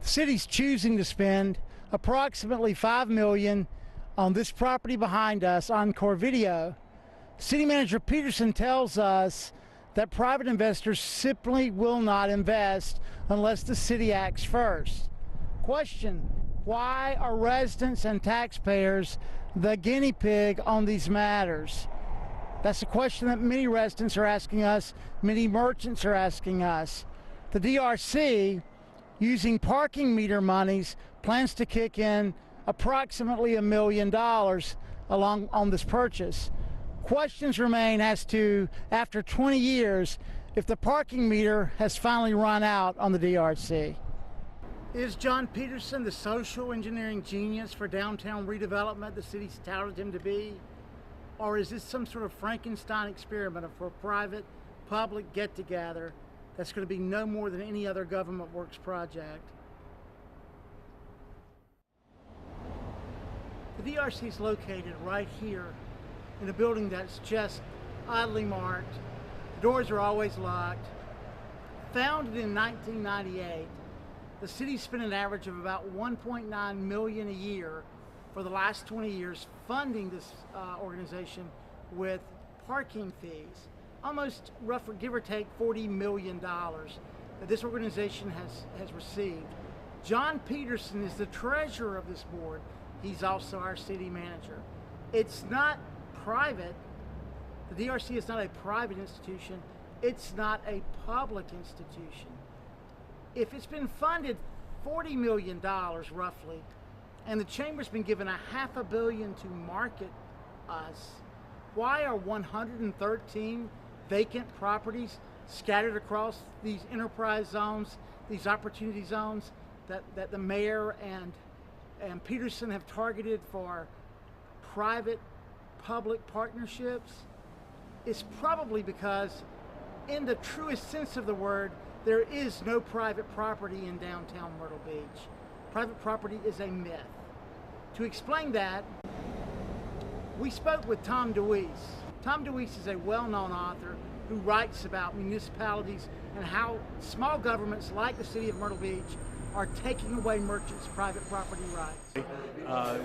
city's choosing to spend approximately $5 million on this property behind us, Encore Video. City Manager Peterson tells us that private investors simply will not invest unless the city acts first. Question: why are residents and taxpayers the guinea pig on these matters? That's a question that many residents are asking us, many merchants are asking us. The DRC, using parking meter monies, plans to kick in approximately $1 million along on this purchase. Questions remain as to, after 20 years, if the parking meter has finally run out on the DRC. Is John Peterson the social engineering genius for downtown redevelopment the city's touted him to be? Or is this some sort of Frankenstein experiment for a private, public get-together that's going to be no more than any other government works project? The DRC is located right here in a building that's just oddly marked. The doors are always locked. Founded in 1998, the city spent an average of about $1.9 million a year for the last 20 years funding this organization with parking fees. Almost roughly, give or take, $40 million that this organization has received. John Peterson is the treasurer of this board. He's also our city manager. It's not private. The DRC is not a private institution. It's not a public institution. If it's been funded $40 million roughly, and the chamber's been given $500 million to market us, why are 113 vacant properties scattered across these enterprise zones, these opportunity zones that the mayor and Peterson have targeted for private-public partnerships? It's probably because, in the truest sense of the word, there is no private property in downtown Myrtle Beach. Private property is a myth. To explain that, we spoke with Tom DeWeese. Tom DeWeese is a well-known author who writes about municipalities and how small governments like the city of Myrtle Beach are taking away merchants' private property rights.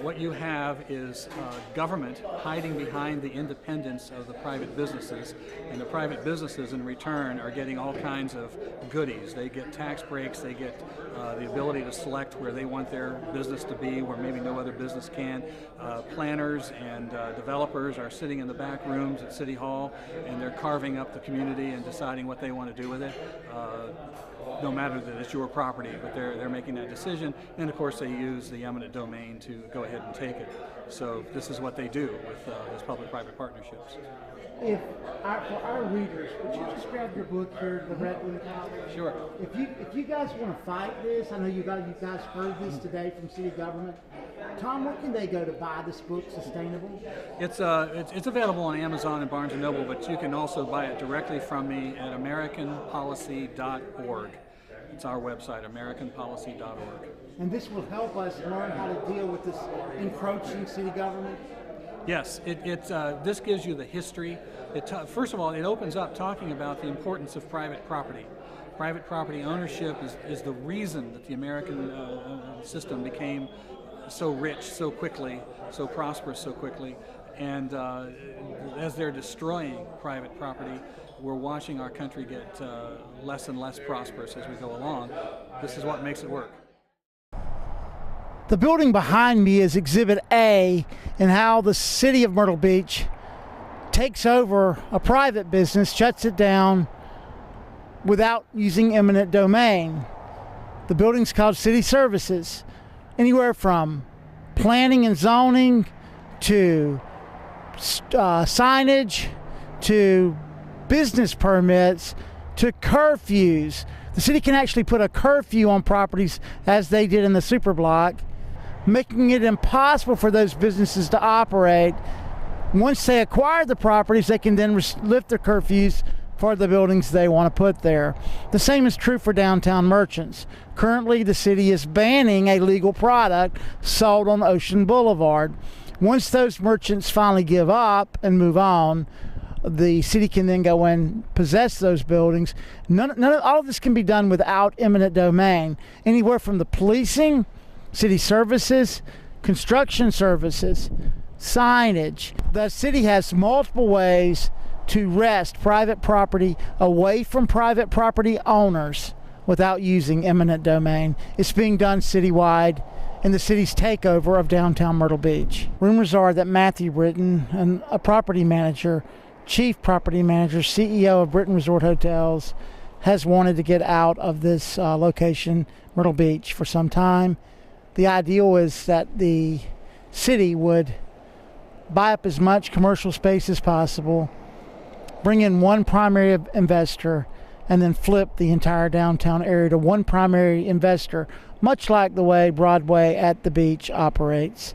What you have is government hiding behind the independence of the private businesses, and the private businesses in return are getting all kinds of goodies. They get tax breaks, they get the ability to select where they want their business to be, where maybe no other business can. Planners and developers are sitting in the back rooms at City Hall, and they're carving up the community and deciding what they want to do with it. No matter that it's your property, but they're making that decision, and of course they use the eminent domain to go ahead and take it. So this is what they do with these public-private partnerships. For our readers, would you just grab your book here, the red one? Sure. If you guys want to fight this, I know you guys heard this today from city government. Tom, where can they go to buy this book, Sustainable? It's available on Amazon and Barnes & Noble, but you can also buy it directly from me at AmericanPolicy.org. It's our website, AmericanPolicy.org. And this will help us learn how to deal with this encroaching city government? Yes, this gives you the history. First of all, it opens up talking about the importance of private property. Private property ownership is the reason that the American system became so rich so quickly, so prosperous so quickly. And as they're destroying private property, we're watching our country get less and less prosperous as we go along. This is what makes it work. The building behind me is Exhibit A in how the city of Myrtle Beach takes over a private business, shuts it down without using eminent domain. The building's called City Services. Anywhere from planning and zoning to signage to business permits to curfews. The city can actually put a curfew on properties, as they did in the superblock, making it impossible for those businesses to operate. Once they acquire the properties, they can then lift their curfews for the buildings they want to put there. The same is true for downtown merchants. Currently, the city is banning a legal product sold on Ocean Boulevard. Once those merchants finally give up and move on, The city can then go and possess those buildings. All of this can be done without eminent domain. Anywhere from the policing, city services, construction services, signage. The city has multiple ways to wrest private property away from private property owners without using eminent domain. It's being done citywide in the city's takeover of downtown Myrtle Beach. Rumors are that Matthew Britton, a property manager, chief property manager, CEO of Britton Resort Hotels, has wanted to get out of this location, Myrtle Beach, for some time. The ideal is that the city would buy up as much commercial space as possible, bring in one primary investor, and then flip the entire downtown area to one primary investor, much like the way Broadway at the beach operates.